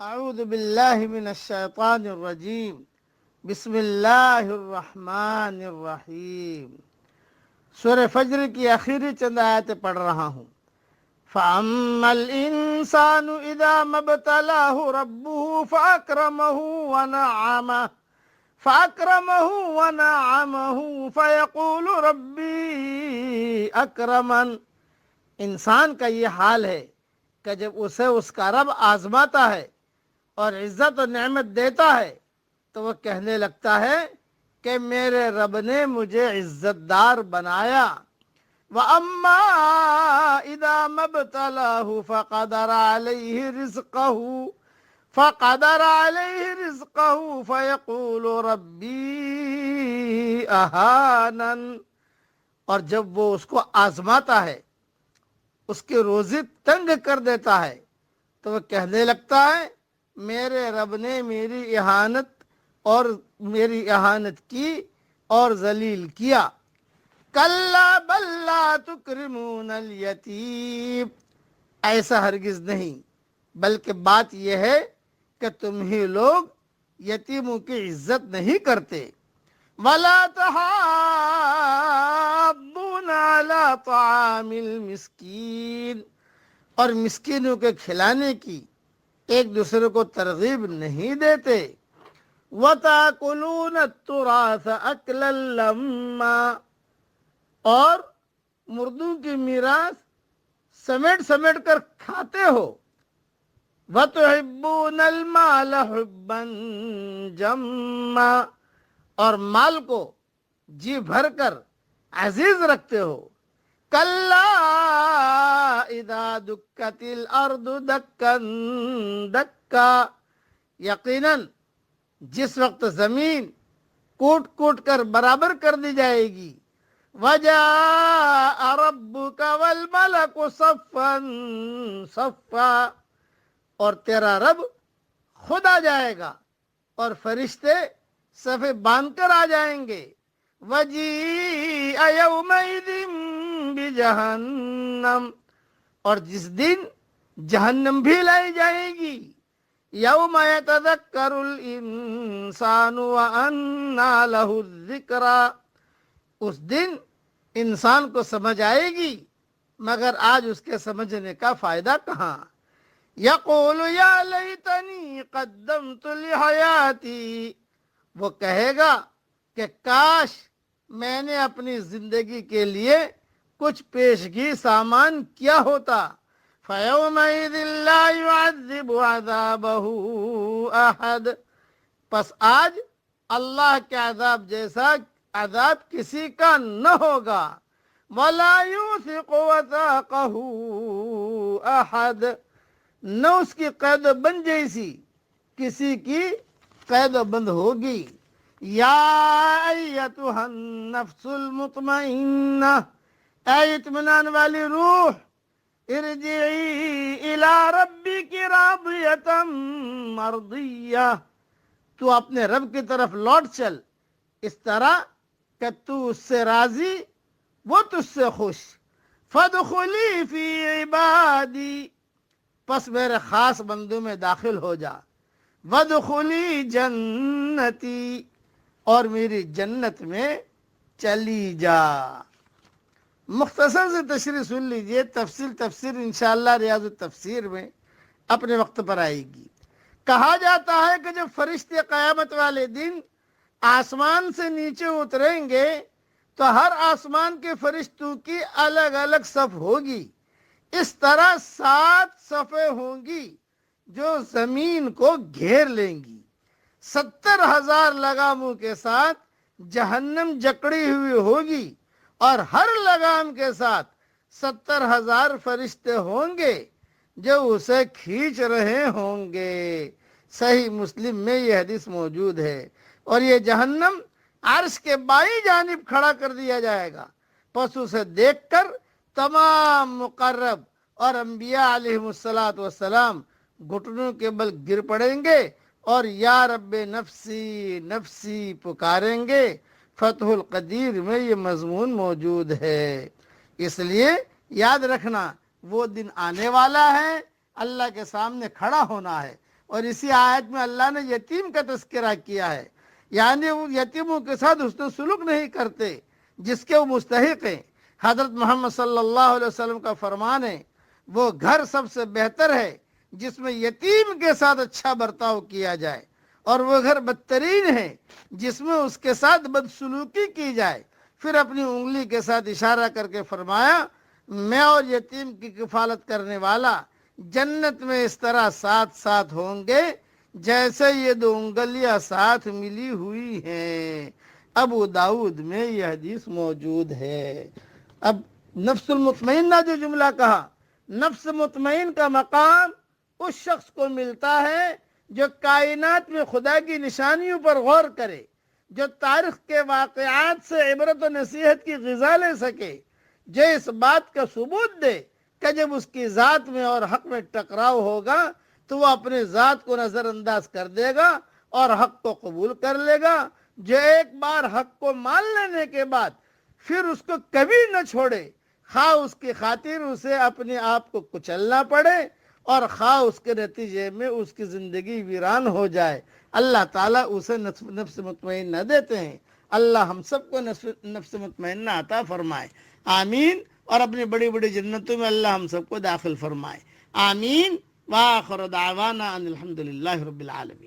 اعوذ باللہ من الشیطان الرجیم بسم اللہ الرحمن الرحیم۔ سورہ فجر کی آخری چند آیتیں پڑھ رہا ہوں۔ فَأَمَّا الْإِنسَانُ إِذَا مَا ابْتَلَاهُ رَبُّهُ فَأَكْرَمَهُ وَنَعَّمَهُ فَيَقُولُ رَبِّي أَكْرَمَنِ۔ انسان کا یہ حال ہے کہ جب اسے اس کا رب آزماتا ہے اور عزت و نعمت دیتا ہے تو وہ کہنے لگتا ہے کہ میرے رب نے مجھے عزت دار بنایا۔ وَأَمَّا إِذَا مَا ابْتَلَاهُ فَقَدَرَ عَلَيْهِ رِزْقَهُ فَيَقُولُ رَبِّي أَهَانَنِ۔ اور جب وہ اس کو آزماتا ہے، اس کی روزی تنگ کر دیتا ہے تو وہ کہنے لگتا ہے میرے رب نے میری اہانت کی اور ذلیل کیا۔ کلا بل لا تکرمون الیتیم، ایسا ہرگز نہیں، بلکہ بات یہ ہے کہ تم ہی لوگ یتیموں کی عزت نہیں کرتے۔ ولا تحاضون علی طعام المسکین، اور مسکینوں کے کھلانے کی ایک دوسرے کو ترغیب نہیں دیتے۔ وَتَأْكُلُونَ التُّرَاثَ أَكْلًا لَمًّا، اور مردوں کی میراث سمیٹ سمیٹ کر کھاتے ہو۔ وَتُحِبُّونَ الْمَالَ حُبًّا جَمًّا، اور مال کو جی بھر کر عزیز رکھتے ہو۔ کلا اذا دکت الارض دکا دکا، یقیناً جس وقت زمین کوٹ کوٹ کر برابر کر دی جائے گی۔ وجاء ربک والملک صفا صفا، اور تیرا رب خود آ جائے گا اور فرشتے صفے باندھ کر آ جائیں گے۔ وجیء یومئذ بجہنم، اور جس دن جہنم بھی لائی جائے گی۔ یوم یتذکر الانسان وانى له الذکریٰ، اس دن انسان کو سمجھ آئے گی مگر آج اس کے سمجھنے کا فائدہ کہاں۔ یقول یا لیتنی قدمت لحیاتی، وہ کہے گا کہ کاش میں نے اپنی زندگی کے لیے کچھ پیشگی سامان کیا ہوتا۔ فَيَوْمَئِذٍ لَا يُعَذِّبُ عَذَابَهُ أَحَدٌ، پس آج اللہ کے عذاب جیسا عذاب کسی کا نہ ہوگا۔ وَلَا يُوثِقُ وَثَاقَهُ أَحَدٌ، نہ اس کی قید و بند جیسی کسی کی قید و بند ہوگی۔ یا ایتھا النفس المطمئنہ، اے اطمینان والی روح، ارجعی الی ربک راضیۃ مرضیہ، تو اپنے رب کی طرف لوٹ چل اس طرح کہ تو اس سے راضی، وہ تجھ سے خوش۔ فادخلی فی عبادی، پس میرے خاص بندوں میں داخل ہو جا۔ وادخلی جنتی، اور میری جنت میں چلی جا۔ مختصر سے تشریح سن لیجئے، تفسیر انشاءاللہ ریاض التفسیر میں اپنے وقت پر آئے گی۔ کہا جاتا ہے کہ جب فرشتے قیامت والے دن آسمان سے نیچے اتریں گے تو ہر آسمان کے فرشتوں کی الگ الگ صف ہوگی۔ اس طرح 7 صفیں ہوں گی جو زمین کو گھیر لیں گی۔ 70,000 لگاموں کے ساتھ جہنم جکڑی ہوئی ہوگی، اور ہر لگام کے ساتھ 70,000 فرشتے ہوں گے جو اسے کھینچ رہے ہوں گے۔ صحیح مسلم میں یہ حدیث موجود ہے۔ اور یہ جہنم عرش کے بائیں جانب کھڑا کر دیا جائے گا، پس اسے دیکھ کر تمام مقرب اور انبیاء علیہم السلام گھٹنوں کے بل گر پڑیں گے اور یا رب نفسی نفسی پکاریں گے۔ فتح القدیر میں یہ مضمون موجود ہے۔ اس لیے یاد رکھنا وہ دن آنے والا ہے، اللہ کے سامنے کھڑا ہونا ہے۔ اور اسی آیت میں اللہ نے یتیم کا تذکرہ کیا ہے، یعنی وہ یتیموں کے ساتھ حسن سلوک نہیں کرتے جس کے وہ مستحق ہیں۔ حضرت محمد صلی اللہ علیہ وسلم کا فرمان ہے، وہ گھر سب سے بہتر ہے جس میں یتیم کے ساتھ اچھا برتاؤ کیا جائے، اور وہ گھر بدترین ہے جس میں اس کے ساتھ بدسلوکی کی جائے۔ پھر اپنی انگلی کے ساتھ اشارہ کر کے فرمایا، میں اور یتیم کی کفالت کرنے والا جنت میں اس طرح ساتھ ساتھ ہوں گے جیسے یہ دو انگلیاں ساتھ ملی ہوئی ہیں۔ ابو داؤد میں یہ حدیث موجود ہے۔ اب نفس المطمئنہ جو جملہ کہا، نفس مطمئن کا مقام اس شخص کو ملتا ہے جو کائنات میں خدا کی نشانیوں پر غور کرے، جو تاریخ کے واقعات سے عبرت و نصیحت کی غذا لے سکے، جو اس بات کا ثبوت دے کہ جب اس کی ذات میں اور حق میں ٹکراؤ ہوگا تو وہ اپنے ذات کو نظر انداز کر دے گا اور حق کو قبول کر لے گا، جو ایک بار حق کو مان لینے کے بعد پھر اس کو کبھی نہ چھوڑے، خواہ اس کی خاطر اسے اپنے آپ کو کچلنا پڑے اور خواہ اس کے نتیجے میں اس کی زندگی ویران ہو جائے۔ اللہ تعالیٰ اسے نفس مطمئنہ دیتے ہیں۔ اللہ ہم سب کو نفس مطمئنہ عطا فرمائے، آمین، اور اپنی بڑی بڑی جنتوں میں اللہ ہم سب کو داخل فرمائے، آمین۔ وآخر دعوانا ان الحمدللہ رب العالمین۔